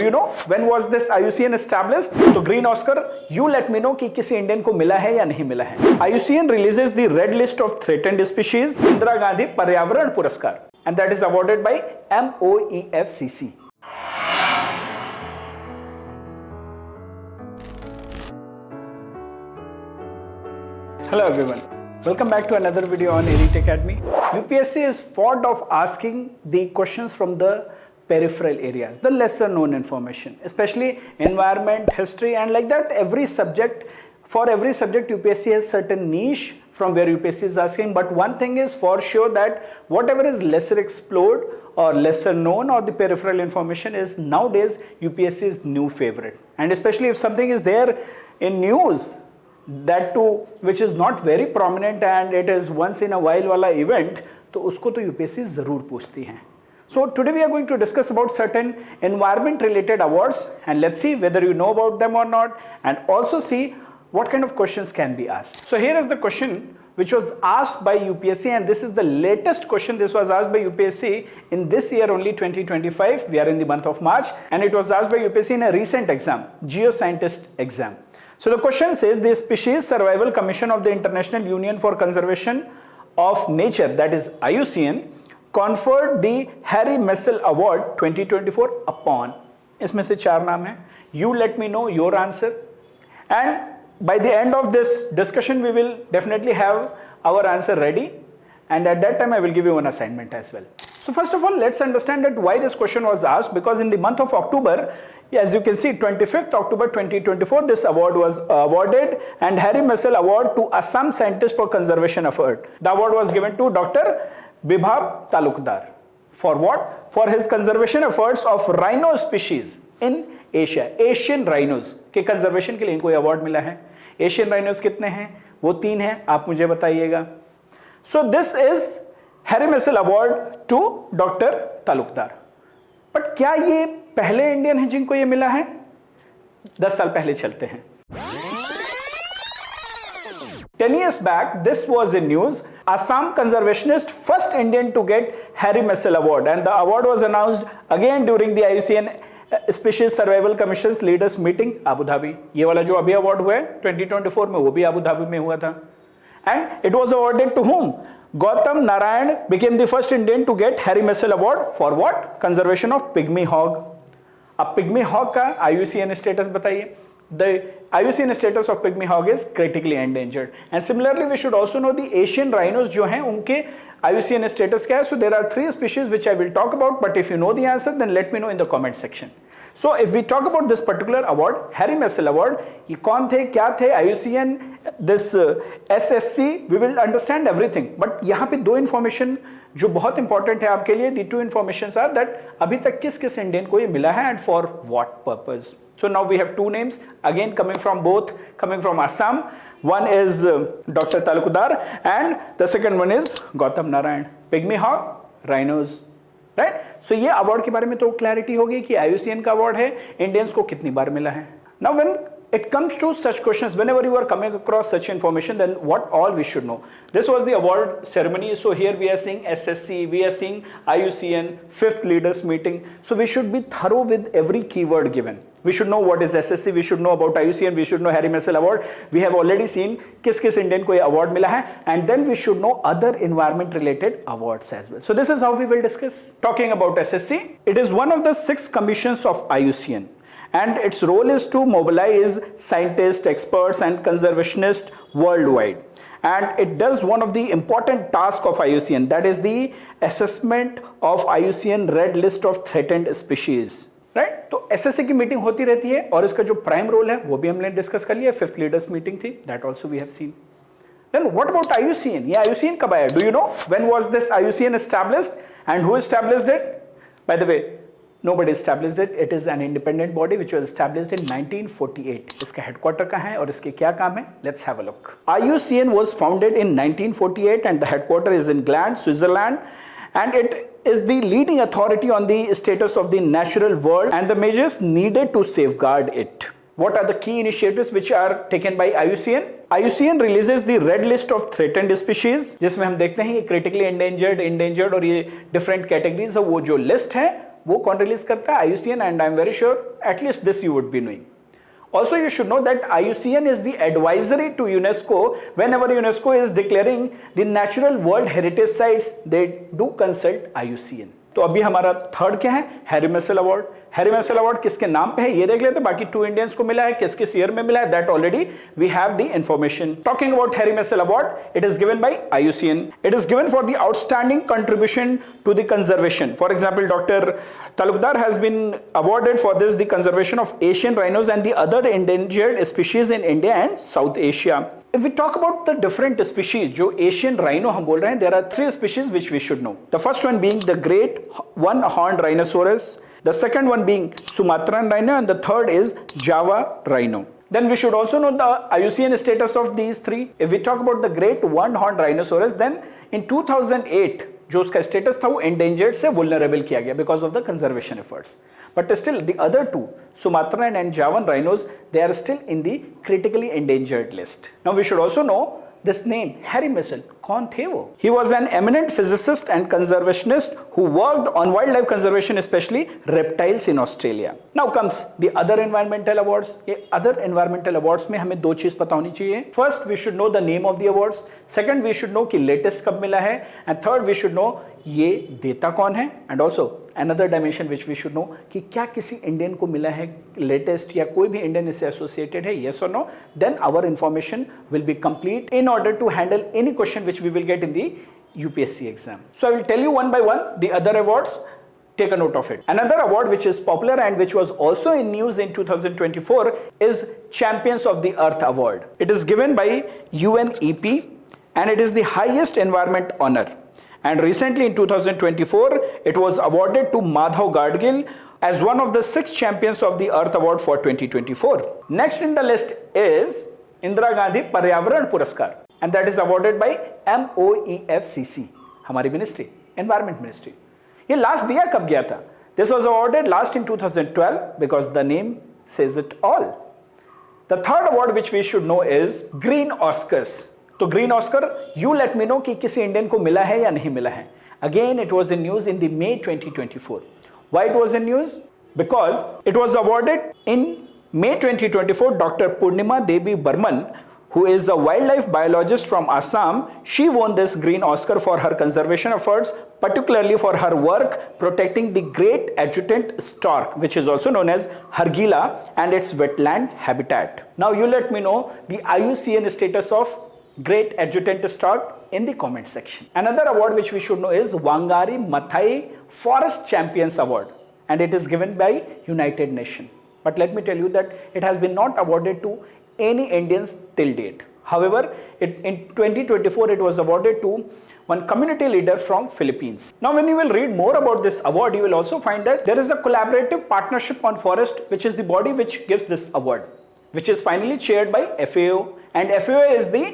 you know when was this IUCN established? तो green Oscar you let me know कि किसी Indian को मिला है या नहीं मिला है। IUCN releases the red list of threatened species, Indira Gandhi पर्यावरण पुरस्कार, and that is awarded by MOEFCC. Hello everyone, welcome back to another video on Elite Academy. UPSC is fond of asking the questions from the peripheral areas, the lesser known information, especially environment, history, and like that every subject, for every subject UPSC has certain niche from where UPSC is asking. But one thing is for sure that whatever is lesser explored or lesser known or the peripheral information is nowadays UPSC's new favorite. And especially if something is there in news, that too which is not very prominent and it is once in a while wala event, तो उसको तो UPSC जरूर पूछती हैं. So today we are going to discuss about certain environment related awards, and let's see whether you know about them or not, and also see what kind of questions can be asked. So here is the question which was asked by UPSC, and this is the latest question. This was asked by UPSC in this year only, 2025. We are in the month of March, and it was asked by UPSC in a recent exam, geoscientist exam. So the question says, the Species Survival Commission of the International Union for Conservation of Nature, that is IUCN, conferred the Harry Messel Award 2024 upon. इसमें से चार नाम हैं. You let me know your answer, and by the end of this discussion we will definitely have our answer ready, and at that time I will give you one assignment as well. So first of all, let's understand that why this question was asked, because in the month of October, as you can see, 25th October 2024, this award was awarded, and Harry Messel Award to Assam Scientist for Conservation Effort. The award was given to Dr. Bibhav Talukdar. For what? For his conservation efforts of rhino species in Asia. Asian rhinos के conservation के लिए इनको award मिला है. Asian rhinos कितने हैं? वो 3 हैं, आप मुझे बताइएगा. So this is Harry Messel Award to Dr. Talukdar. But क्या ये पहले इंडियन हैं जिनको ये मिला है? 10 साल पहले चलते हैं. 10 years back, this was in news. Assam conservationist, first Indian to get Harry Messel Award, and the award was announced again during the IUCN Species Survival Commission's Leaders Meeting, Abu Dhabi. ये वाला जो अभी award हुआ है 2024 में, वो भी Abu Dhabi में हुआ था. And it was awarded to whom? Gautam Narayan became the first Indian to get Harry Messel Award for what? Conservation of pygmy hog. अब pygmy hog का IUCN status बताइए. The IUCN status of pygmy hog is critically endangered, and similarly we should also know the Asian rhinos जो हैं उनके IUCN status क्या है. So there are 3 species which I will talk about, but if you know the answer then let me know in the comment section. So if we talk about this particular award, Harry Messel Award, ये कौन थे, क्या थे, IUCN, this SSC, we will understand everything. But यहाँ पे 2 information जो बहुत important है आपके लिए. The 2 informations are that अभी तक किस किस इंडियन को ये मिला है and for what purpose. So now we have 2 names again coming from Assam. One is Dr. Talukdar, and the second one is Gautam Narayan. Pygmy hog, rhinos, right? So ये award के बारे में तो clarity होगी कि IUCN का award है, Indians को कितनी बार मिला है. Now when it comes to such questions, whenever you are coming across such information, then what all we should know. This was the award ceremony. So here we are seeing SSC, we are seeing IUCN, 5th leaders meeting. So we should be thorough with every keyword given. We should know what is SSC, we should know about IUCN, we should know Harry Messel Award. We have already seen किस Indian को ये award मिला है, and then we should know other environment related awards as well. So this is how we will discuss. Talking about SSC, it is one of the 6 commissions of IUCN, and its role is to mobilize scientists, experts, and conservationists worldwide. And it does one of the important tasks of IUCN, that is the assessment of IUCN red list of threatened species. Right, तो SSC की meeting होती रहती है, और इसका जो prime role है वो भी हमने डिस्कस कर लिया. 5th लीडर्स मीटिंग थी, that also we have seen. Then what about IUCN? ये IUCN कब आया? Do you know when was this IUCN established and who established it? By the way, nobody established it. It is an independent body which was established in 1948. इसका headquarter कहाँ है और इसके क्या काम है? Let's have a look. IUCN was founded in 1948 and the headquarter is in Gland, Switzerland, and it is the leading authority on the status of the natural world and the measures needed to safeguard it. What are the key initiatives which are taken by IUCN? IUCN releases the red list of threatened species, जिसमें हम देखते हैं ये critically endangered और ये different categories है. वो जो list है वो कौन रिलीज करता है? IUCN, and I'm very sure at least this you would be knowing. Also, you should know that IUCN is the advisory to UNESCO. Whenever UNESCO is declaring the natural world heritage sites, they do consult IUCN. तो अभी हमारा third क्या है? Harry Messel award. Harry Messel award किसके नाम पे है ये देख लेते हैं। बाकी 2 इंडियंस को मिला है, किस किस ईयर में मिला है, that already we have the information. Talking about Harry Messel award, it is given by IUCN. It is given for the outstanding contribution to the conservation. For example, doctor Talukdar has been awarded for this the conservation of Asian rhinos and the other endangered species in India and South Asia. If we talk about the different species, जो Asian rhino हम बोल रहे हैं, there are 3 species which we should know. The first one being the great one-horned rhinoceros, the second one being Sumatran rhino, and the third is Java rhino. Then we should also know the IUCN status of these 3. If we talk about the great one-horned rhinoceros, then in 2008 जो उसका status था वो endangered से vulnerable किया गया because of the conservation efforts. But still the other 2, Sumatran and Javan rhinos, they are still in the critically endangered list. Now we should also know this name, Harry Messel. कौन थे वो? He was an eminent physicist and conservationist who worked on wildlife conservation, especially reptiles in Australia. Now comes the other environmental awards. ये other environmental awards में हमें 2 चीज पता होनी चाहिए. First, we should know the name of the awards. Second, we should know कि latest कब मिला है. And third, we should know ये देता कौन है. And also another dimension which we should know कि क्या किसी इंडियन को मिला है लेटेस्ट या कोई भी इंडियन इससे एसोसिएटेड है, yes or no. Then our information will be complete in order to handle any question which we will get in the UPSC exam. So I will tell you one by one the other awards. Take a note of it. Another award which is popular and which was also in news in 2024 is Champions of the Earth Award. It is given by UNEP and it is the highest environment honor. And recently in 2024, it was awarded to Madhav Gadgil as one of the 6 champions of the Earth Award for 2024. Next in the list is Indira Gandhi Paryavaran Puraskar, and that is awarded by MOEFCC, हमारी ministry, environment ministry. ये last दिया कब गया था? This was awarded last in 2012 because the name says it all. The third award which we should know is Green Oscars. तो green Oscar, you let me know कि किसी Indian को मिला है या नहीं मिला है. Again it was in news in the May 2024. Why it was in news? Because it was awarded in May 2024. Dr. Purnima Devi Burman, who is a wildlife biologist from Assam, she won this Green Oscar for her conservation efforts, particularly for her work protecting the great adjutant stork, which is also known as Hargila, and its wetland habitat. Now you let me know the IUCN status of Great Adjutant Stork in the comment section. Another award which we should know is Wangari Maathai Forest Champions Award, and it is given by United Nations. But let me tell you that it has been not awarded to any Indians till date. However, in 2024 it was awarded to one community leader from Philippines. Now when you will read more about this award, you will also find that there is a collaborative partnership on forest, which is the body which gives this award, which is finally chaired by FAO, and FAO is the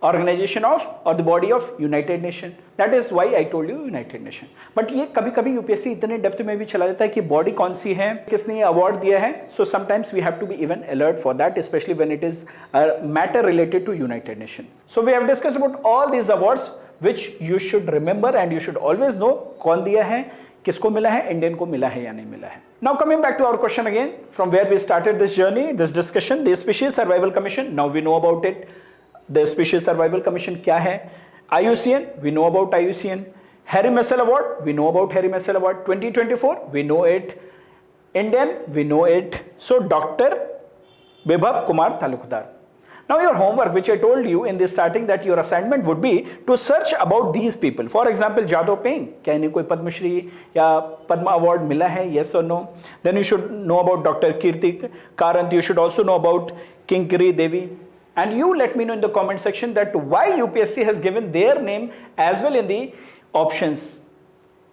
organization of or the body of United Nation. That is why I told you United Nation. But ये कभी-कभी UPSC इतने depth में भी चला जाता है कि body कौन सी है, किसने ये अवार्ड दिया है. So sometimes we have to be even alert for that, especially when it is a matter related to United Nation. So we have discussed about all these awards which you should remember and you should always know कौन दिया है, किसको मिला है, Indian को मिला है या नहीं मिला है. Now coming back to our question again, from where we started this journey, this discussion, the Species Survival Commission. Now we know about it. The Species Survival Commission क्या है? IUCN, we know about IUCN. Harry Messel Award, we know about Harry Messel Award. 2024, we know it. Indian, we know it. So Dr. Bibhav Kumar Talukdar. Now your homework, which I told you in the starting that your assignment would be to search about these people. For example, Jadoo Payne, क्या इन्हें कोई पद्मश्री या Padma award मिला है? Yes or no? Then you should know about Dr. Kirti Karant. You should also know about Kinkari Devi. And you let me know in the comment section that why UPSC has given their name as well in the options.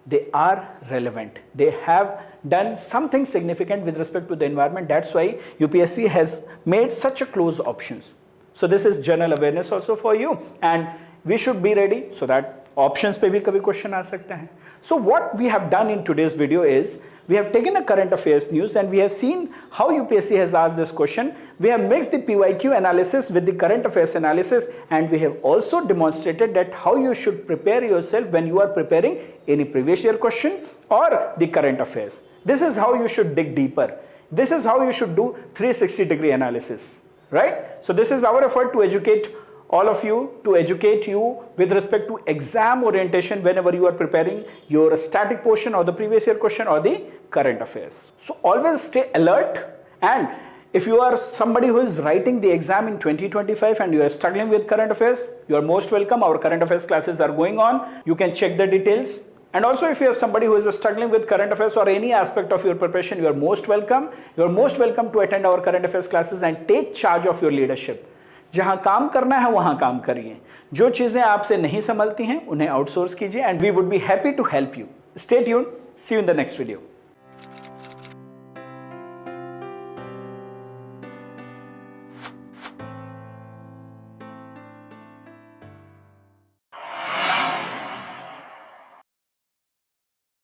They are relevant. They have done something significant with respect to the environment. That's why UPSC has made such a close options. So this is general awareness also for you, and we should be ready so that options पे भी कभी question आ सकते हैं. So what we have done in today's video is We have taken a current affairs news and we have seen how UPSC has asked this question. We have mixed the PYQ analysis with the current affairs analysis, and we have also demonstrated that how you should prepare yourself when you are preparing any previous year question or the current affairs. This is how you should dig deeper. This is how you should do 360-degree analysis, right? So this is our effort to educate all of you, to educate you with respect to exam orientation whenever you are preparing your static portion or the previous year question or the current affairs. So always stay alert, and if you are somebody who is writing the exam in 2025 and you are struggling with current affairs, you are most welcome. Our current affairs classes are going on. You can check the details. And also, if you are somebody who is struggling with current affairs or any aspect of your preparation, you are most welcome. You are most welcome to attend our current affairs classes and take charge of your leadership. जहां काम करना है वहां काम करिए. जो चीजें आपसे नहीं संभलती हैं उन्हें आउटसोर्स कीजिए, and we would be happy to help you. Stay tuned. See you in the next video.